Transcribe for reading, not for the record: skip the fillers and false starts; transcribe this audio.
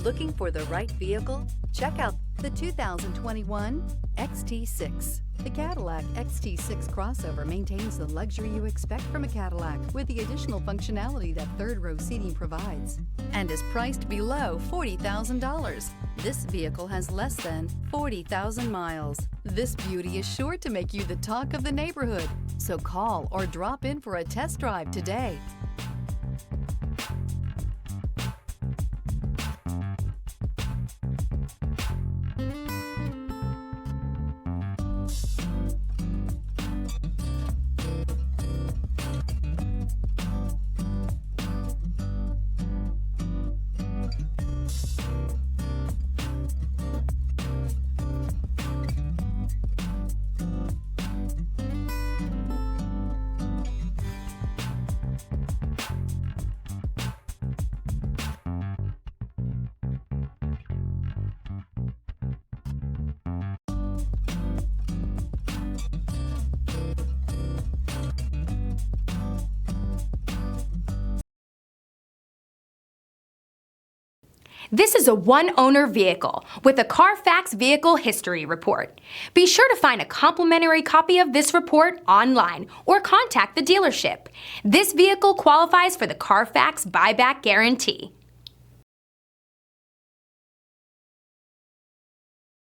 Looking for the right vehicle? Check out the 2021 XT6. The Cadillac XT6 crossover maintains the luxury you expect from a Cadillac with the additional functionality that third-row seating provides and is priced below $40,000. This vehicle has less than 40,000 miles. This beauty is sure to make you the talk of the neighborhood, so call or drop in for a test drive today. This is a one-owner vehicle with a Carfax Vehicle History Report. Be sure to find a complimentary copy of this report online or contact the dealership. This vehicle qualifies for the Carfax Buyback Guarantee.